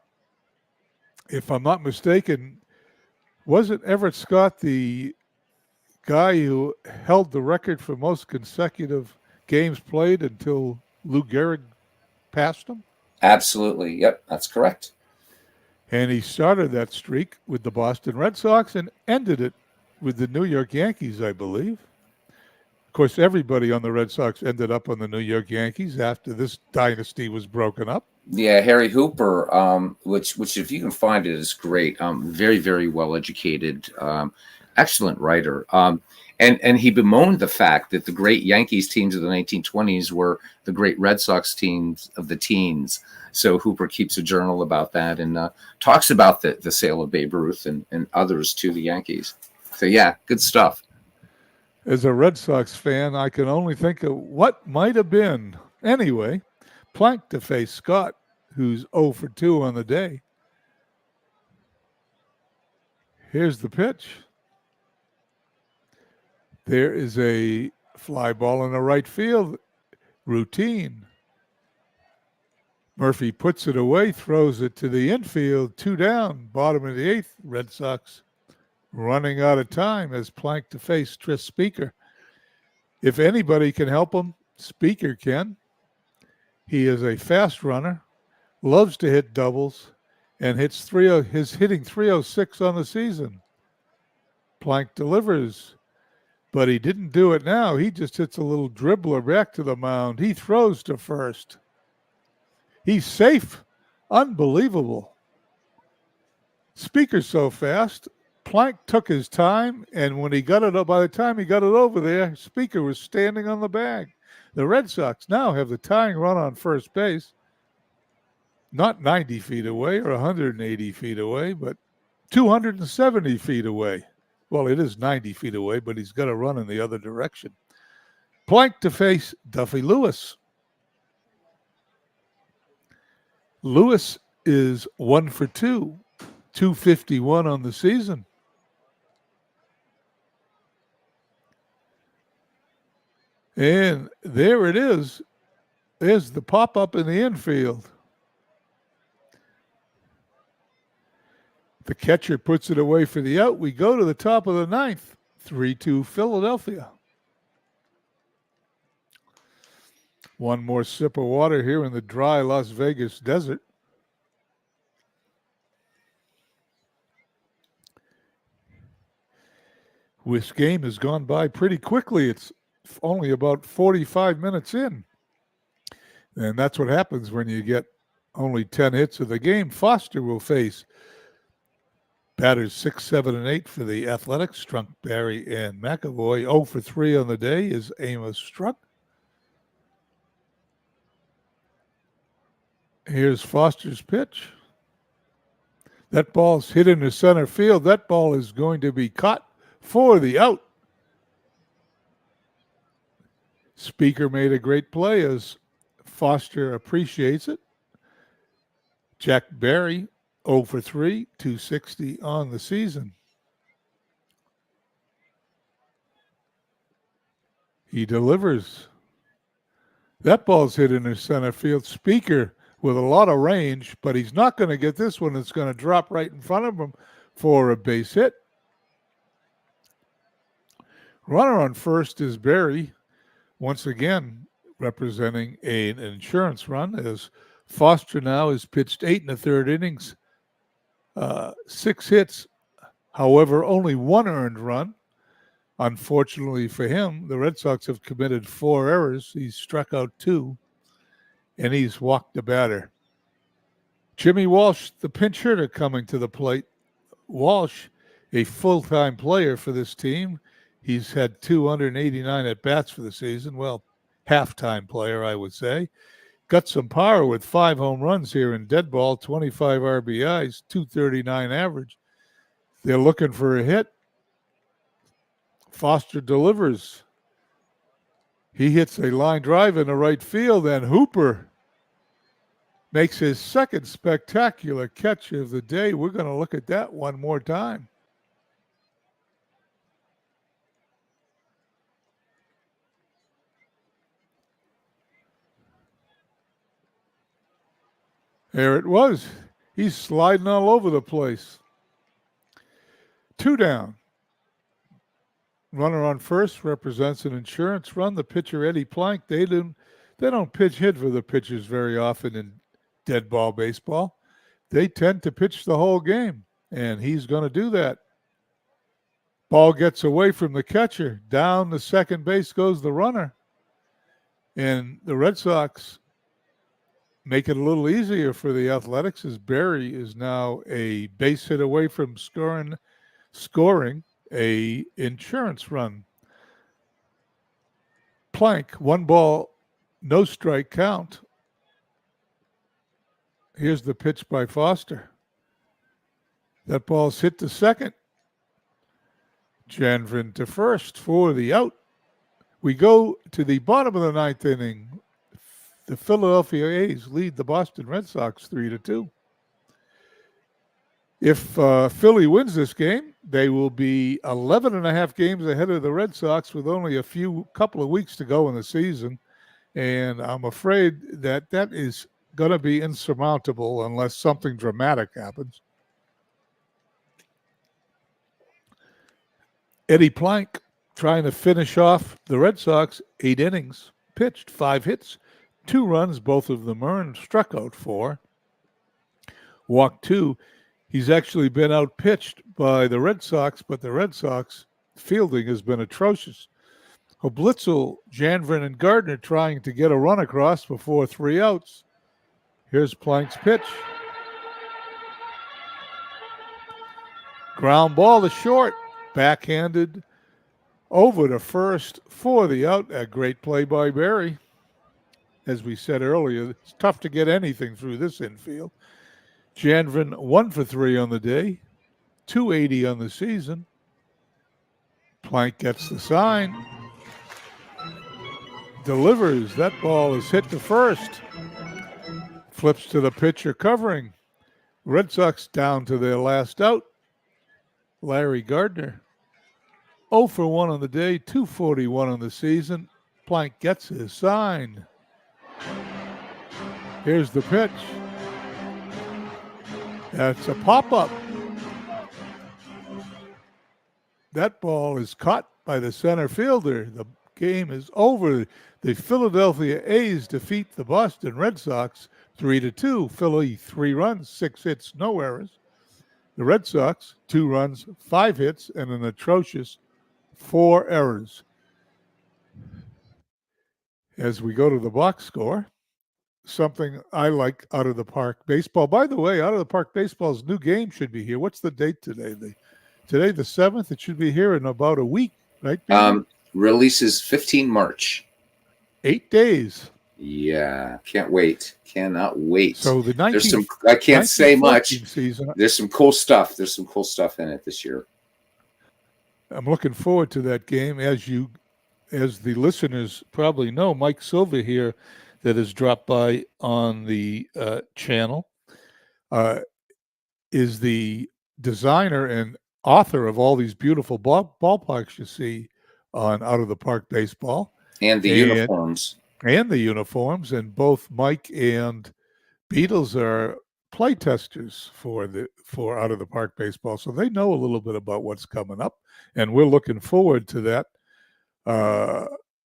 If I'm not mistaken, wasn't Everett Scott the guy who held the record for most consecutive games played until Lou Gehrig passed him? Absolutely. Yep, that's correct. And he started that streak with the Boston Red Sox and ended it with the New York Yankees, I believe. Of course, everybody on the Red Sox ended up on the New York Yankees after this dynasty was broken up. Yeah, Harry Hooper, which if you can find it, is great. Very, very well educated, excellent writer. And he bemoaned the fact that the great Yankees teams of the 1920s were the great Red Sox teams of the teens. So Hooper keeps a journal about that and talks about the sale of Babe Ruth and others to the Yankees. So, yeah, good stuff. As a Red Sox fan, I can only think of what might have been. Anyway, Plank to face Scott, who's 0 for 2 on the day. Here's the pitch. There is a fly ball in the right field. Routine. Murphy puts it away, throws it to the infield. 2 down, bottom of the 8th. Red Sox running out of time as Plank to face Tris Speaker. If anybody can help him, Speaker can. He is a fast runner, loves to hit doubles, and his hitting 306 on the season. Plank delivers, but he didn't do it now. He just hits a little dribbler back to the mound. He throws to first. He's safe. Unbelievable. Speaker's so fast. Plank took his time, and when he got it, by the time he got it over there, Speaker was standing on the bag. The Red Sox now have the tying run on first base, not 90 feet away or 180 feet away, but 270 feet away. Well, it is 90 feet away, but he's got to run in the other direction. Plank to face Duffy Lewis. Lewis is 1 for 2, 251 on the season. And there it is. There's the pop-up in the infield. The catcher puts it away for the out. We go to the top of the 9th. 3-2 Philadelphia. One more sip of water here in the dry Las Vegas desert. This game has gone by pretty quickly. It's only about 45 minutes in. And that's what happens when you get only 10 hits of the game. Foster will face batters 6, 7, and 8 for the Athletics. Strunk, Barry, and McAvoy. 0 for 3 on the day is Amos Strunk. Here's Foster's pitch. That ball's hit into center field. That ball is going to be caught for the out. Speaker made a great play as Foster appreciates it. Jack Barry, 0 for 3, 260 on the season. He delivers. That ball's hit into center field. Speaker with a lot of range, but he's not going to get this one. It's going to drop right in front of him for a base hit. Runner on first is Barry, once again representing an insurance run, as Foster now has pitched 8 1/3 innings, 6 hits, however, only 1 earned run. Unfortunately for him, the Red Sox have committed 4 errors. He's struck out 2, and he's walked the batter. Jimmy Walsh, the pinch hitter, coming to the plate. Walsh, a full-time player for this team. He's had 289 at-bats for the season. Well, half-time player, I would say. Got some power with 5 home runs here in dead ball, 25 RBIs, 239 average. They're looking for a hit. Foster delivers. He hits a line drive into right field, and Hooper makes his second spectacular catch of the day. We're going to look at that one more time. There it was. He's sliding all over the place. 2 down. Runner on first represents an insurance run. The pitcher, Eddie Plank, they don't pitch hit for the pitchers very often in dead ball baseball. They tend to pitch the whole game, and he's going to do that. Ball gets away from the catcher. Down the second base goes the runner. And the Red Sox make it a little easier for the Athletics, as Barry is now a base hit away from scoring a insurance run. Plank, 1 ball, no strike count. Here's the pitch by Foster. That ball's hit to second. Janvrin to first for the out. We go to the bottom of the 9th inning. The Philadelphia A's lead the Boston Red Sox 3-2. If Philly wins this game, they will be 11 and a half games ahead of the Red Sox with only couple of weeks to go in the season. And I'm afraid that is going to be insurmountable unless something dramatic happens. Eddie Plank trying to finish off the Red Sox, 8 innings, pitched 5 hits, 2 runs, both of them earned, struck out 4, walked 2. He's actually been outpitched by the Red Sox, but the Red Sox fielding has been atrocious. Hoblitzel, Janvrin, and Gardner trying to get a run across before 3 outs. Here's Plank's pitch. Ground ball to short, backhanded over to first for the out. A great play by Barry. As we said earlier, it's tough to get anything through this infield. Janvrin 1 for 3 on the day, 280 on the season. Plank gets the sign. Delivers. That ball is hit to first. Flips to the pitcher covering. Red Sox down to their last out. Larry Gardner, 0 for 1 on the day, 241 on the season. Plank gets his sign. Here's the pitch. That's a pop-up. That ball is caught by the center fielder. The game is over. The Philadelphia A's defeat the Boston Red Sox 3-2. Philly, 3 runs, 6 hits, no errors. The Red Sox, 2 runs, 5 hits, and an atrocious 4 errors. As we go to the box score, something I like out of the park baseball. By the way, out of the park baseball's new game should be here. What's the date today? Today, the 7th. It should be here in about a week, right? Releases 15 March. 8 days. Yeah, can't wait. Cannot wait. So the 19, I can't say much. Season. There's some cool stuff. There's some cool stuff in it this year. I'm looking forward to that game. As the listeners probably know, Mike Silva here, that has dropped by on the channel, is the designer and author of all these beautiful ballparks you see on Out of the Park Baseball. And the uniforms. And the uniforms. And both Mike and Beatles are play testers for Out of the Park Baseball. So they know a little bit about what's coming up. And we're looking forward to that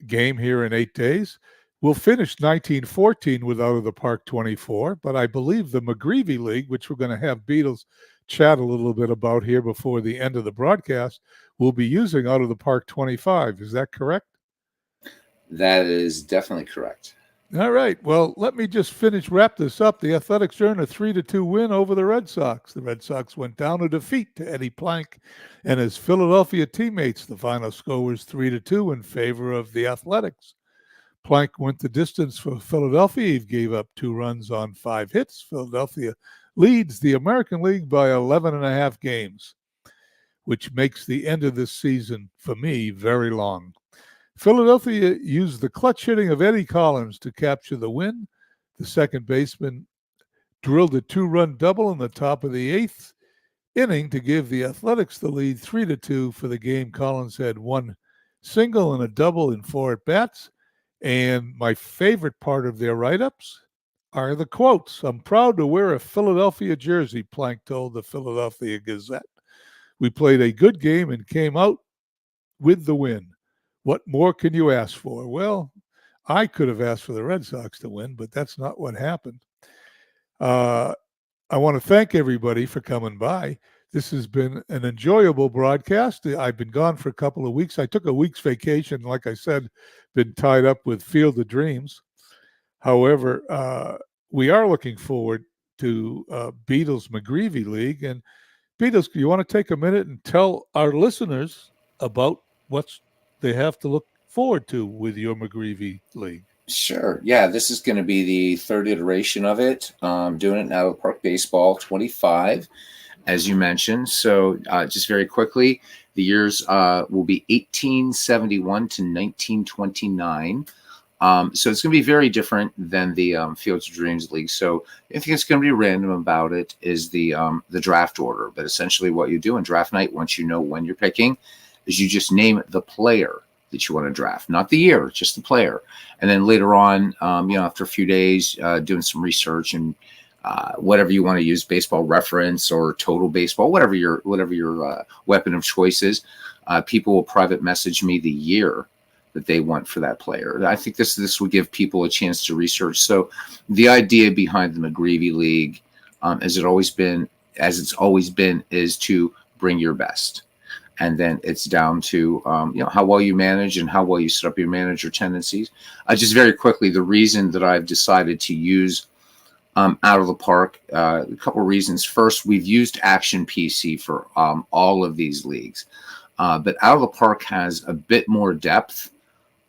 game here in 8 days. We'll finish 1914 with Out of the Park 24, but I believe the McGreevy League, which we're going to have Beatles chat a little bit about here before the end of the broadcast, will be using Out of the Park 25. Is that correct? That is definitely correct. All right. Well, let me just wrap this up. The Athletics earned a 3-2 win over the Red Sox. The Red Sox went down to defeat to Eddie Plank and his Philadelphia teammates. The final score was 3-2 in favor of the Athletics. Plank went the distance for Philadelphia. He gave up 2 runs on 5 hits. Philadelphia leads the American League by 11 and a half games, which makes the end of this season, for me, very long. Philadelphia used the clutch hitting of Eddie Collins to capture the win. The second baseman drilled a 2-run double in the top of the 8th inning to give the Athletics the lead 3-2 for the game. Collins had one single and a double in 4 at-bats. And my favorite part of their write-ups are the quotes. "I'm proud to wear a Philadelphia jersey," Plank told the Philadelphia Gazette. "We played a good game and came out with the win. What more can you ask for?" Well, I could have asked for the Red Sox to win, but that's not what happened. I want to thank everybody for coming by. This has been an enjoyable broadcast. I've been gone for a couple of weeks. I took a week's vacation. Like I said, been tied up with Field of Dreams. However, we are looking forward to Beatles McGreevy League. And Beatles, you want to take a minute and tell our listeners about what they have to look forward to with your McGreevy League? Sure. Yeah, this is going to be the third iteration of it. Doing it now at Park Baseball 25, as you mentioned. So just very quickly, the years will be 1871 to 1929. So it's going to be very different than the Fields of Dreams League. So I think it's going to be random about it is the draft order. But essentially what you do in draft night, once you know when you're picking, is you just name the player that you want to draft, not the year, just the player. And then later on, after a few days, doing some research and whatever you want to use, Baseball Reference or Total Baseball, whatever your weapon of choice is, people will private message me the year that they want for that player. I think this will give people a chance to research. So the idea behind the McGreevy League, as it's always been, is to bring your best. And then it's down to how well you manage and how well you set up your manager tendencies. Just very quickly, the reason that I've decided to use Out of the Park, a couple of reasons. First, we've used Action PC for all of these leagues, but Out of the Park has a bit more depth.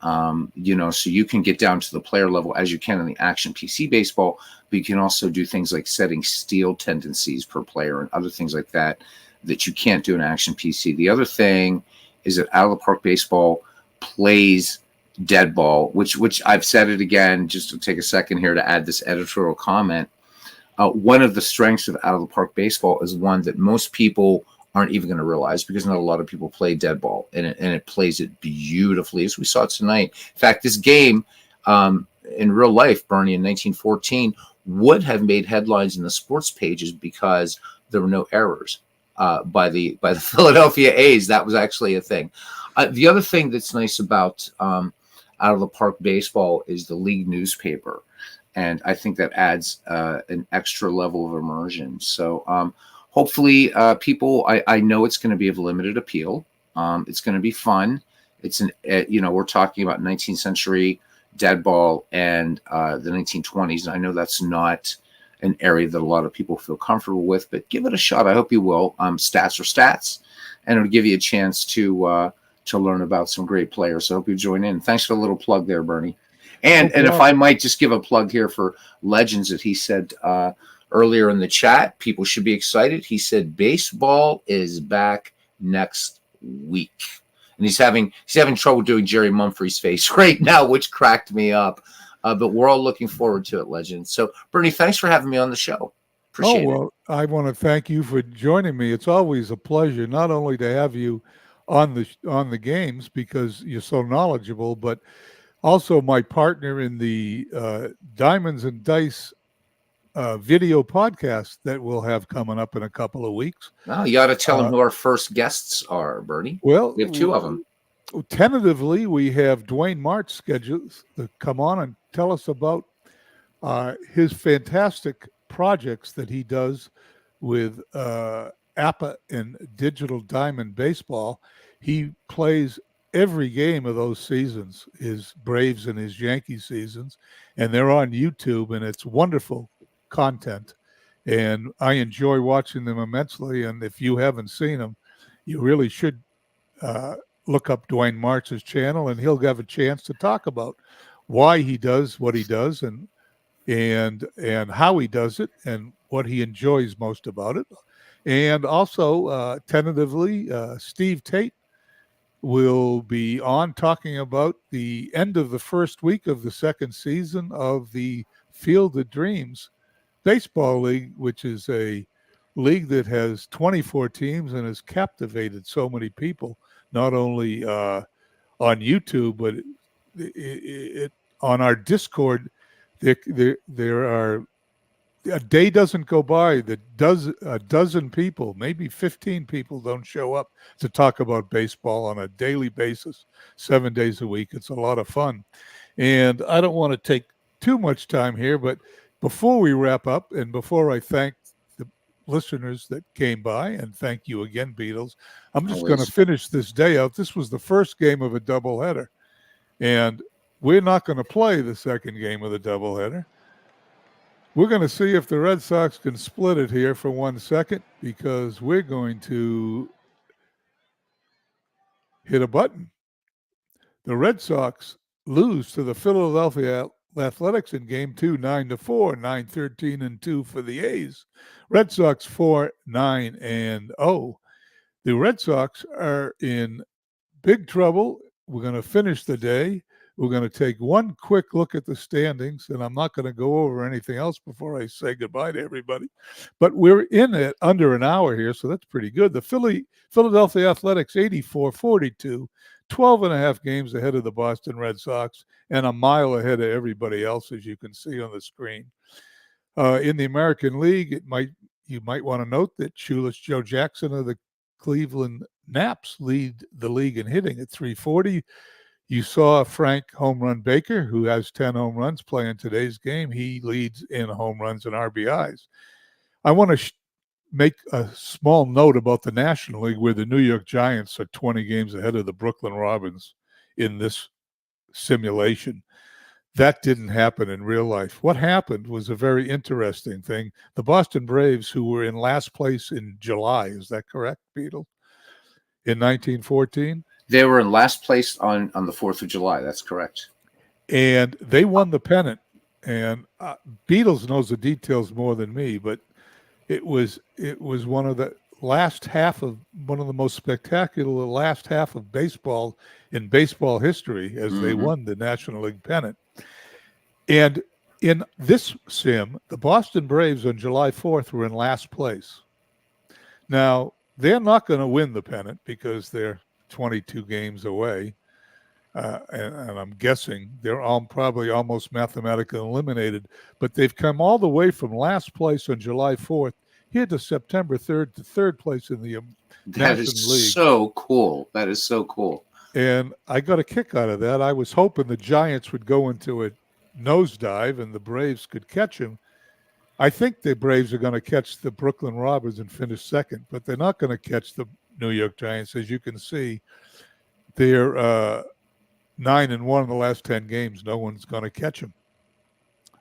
So you can get down to the player level as you can in the Action PC baseball, but you can also do things like setting steal tendencies per player and other things like that you can't do in Action PC. The other thing is that Out of the Park Baseball plays dead ball, which I've said it again, just to take a second here to add this editorial comment. One of the strengths of Out of the Park Baseball is one that most people aren't even going to realize, because not a lot of people play dead ball, and it plays it beautifully, as we saw tonight. In fact, this game in real life, Bernie, in 1914, would have made headlines in the sports pages because there were no errors by the Philadelphia A's. That was actually a thing. The other thing that's nice about Out of the Park Baseball is the league newspaper, and I think that adds an extra level of immersion. So hopefully people, I know it's going to be of limited appeal. It's going to be fun. It's we're talking about 19th century dead ball and the 1920s. And I know that's not an area that a lot of people feel comfortable with, but give it a shot. I hope you will. Stats are stats, and it'll give you a chance to learn about some great players. So I hope you join in. Thanks for the little plug there, Bernie. And if I might just give a plug here for Legends that he said earlier in the chat, people should be excited. He said baseball is back next week, and he's having trouble doing Jerry Mumphrey's face right now, which cracked me up. But we're all looking forward to it, Legends. So, Bernie, thanks for having me on the show. Appreciate it. I want to thank you for joining me. It's always a pleasure, not only to have you on the games because you're so knowledgeable, but also my partner in the Diamonds and Dice video podcast that we'll have coming up in a couple of weeks. Oh, you ought to tell them who our first guests are, Bernie. Well, we have two of them. Tentatively, we have Dwayne March scheduled to come on and tell us about his fantastic projects that he does with APA and Digital Diamond Baseball. He plays every game of those seasons, his Braves and his Yankees seasons, and they're on YouTube, and it's wonderful content. And I enjoy watching them immensely. And if you haven't seen them, you really should look up Dwayne March's channel, and he'll have a chance to talk about why he does what he does and how he does it and what he enjoys most about it. And also, tentatively, Steve Tate will be on talking about the end of the first week of the second season of the Field of Dreams Baseball League, which is a league that has 24 teams and has captivated so many people, not only on YouTube, but on our Discord. There are, a day doesn't go by that a dozen people, maybe 15 people, don't show up to talk about baseball on a daily basis, 7 days a week. It's a lot of fun. And I don't want to take too much time here, but before we wrap up and before I thank the listeners that came by, and thank you again, Beatles, I'm just going to finish this day out. This was the first game of a doubleheader, and we're not going to play the second game of the doubleheader. We're going to see if the Red Sox can split it here for 1 second, because we're going to hit a button. The Red Sox lose to the Philadelphia Athletics in Game 2, 9-4, 9-13-2 for the A's. Red Sox 4-9-0. The Red Sox are in big trouble. We're going to finish the day. We're going to take one quick look at the standings, and I'm not going to go over anything else before I say goodbye to everybody. But we're in it under an hour here, so that's pretty good. The Philadelphia Athletics, 84-42, 12 and a half games ahead of the Boston Red Sox, and a mile ahead of everybody else, as you can see on the screen. In the American League, you might want to note that Shoeless Joe Jackson of the Cleveland Naps lead the league in hitting at 340. You saw Frank Home Run Baker, who has 10 home runs, play in today's game. He leads in home runs and RBIs. I want to make a small note about the National League, where the New York Giants are 20 games ahead of the Brooklyn Robins in this simulation. That didn't happen in real life. What happened was a very interesting thing. The Boston Braves, who were in last place in July, is that correct, Beetle? In 1914? They were in last place on the 4th of July. That's correct. And they won the pennant. And Beatles knows the details more than me, but it was one of the most spectacular last half of baseball in baseball history, as they won the National League pennant. And in this sim, the Boston Braves on July 4th were in last place. Now, they're not going to win the pennant because they're 22 games away, and I'm guessing they're probably almost mathematically eliminated, but they've come all the way from last place on July 4th here to September 3rd to third place in the National League. So cool. That is so cool. And I got a kick out of that. I was hoping the Giants would go into a nosedive and the Braves could catch them. I think the Braves are going to catch the Brooklyn Robins and finish second, but they're not going to catch the New York Giants. As you can see, they're 9-1 in the last 10 games. No one's going to catch them.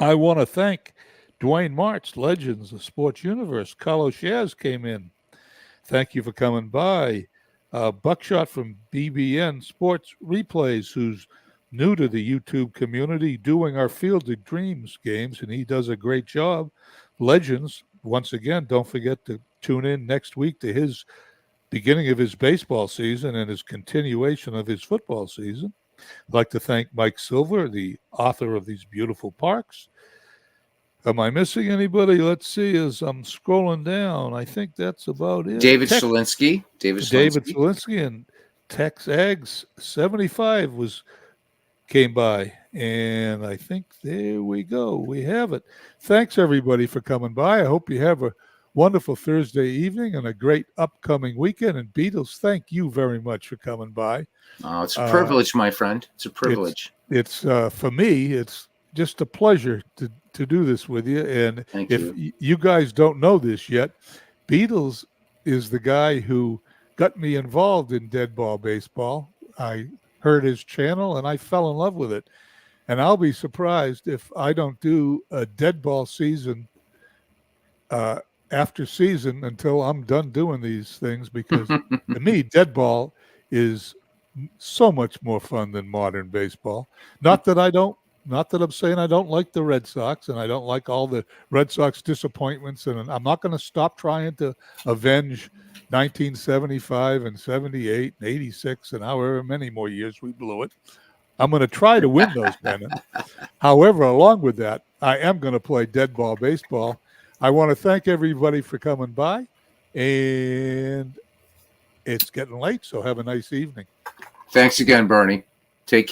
I want to thank Dwayne Martz, Legends of Sports Universe. Carlos Shaz came in. Thank you for coming by. Buckshot from BBN Sports Replays, who's new to the YouTube community, doing our Field of Dreams games, and he does a great job. Legends, once again, don't forget to tune in next week to his beginning of his baseball season and his continuation of his football season. I'd like to thank Mike Silver, the author of these beautiful parks. Am I missing anybody? Let's see as I'm scrolling down. I think that's about it. David Selinsky. David Selinsky and Tex Eggs 75 came by. And I think there we go. We have it. Thanks, everybody, for coming by. I hope you have a wonderful Thursday evening and a great upcoming weekend. And Beatles, thank you very much for coming by. Oh, it's a privilege, my friend. It's a privilege. It's for me, it's just a pleasure to do this with you. And if you guys don't know this yet, Beatles is the guy who got me involved in dead ball baseball. I heard his channel and I fell in love with it. And I'll be surprised if I don't do a dead ball season after season until I'm done doing these things, because to me, dead ball is so much more fun than modern baseball. Not that I don't Not that I'm saying I don't like the Red Sox and I don't like all the Red Sox disappointments, and I'm not going to stop trying to avenge 1975 and 78 and 86 and however many more years we blew it. I'm going to try to win those pennants. However, along with that, I am going to play dead ball baseball. I want to thank everybody for coming by, and it's getting late, so have a nice evening. Thanks again, Bernie. Take care.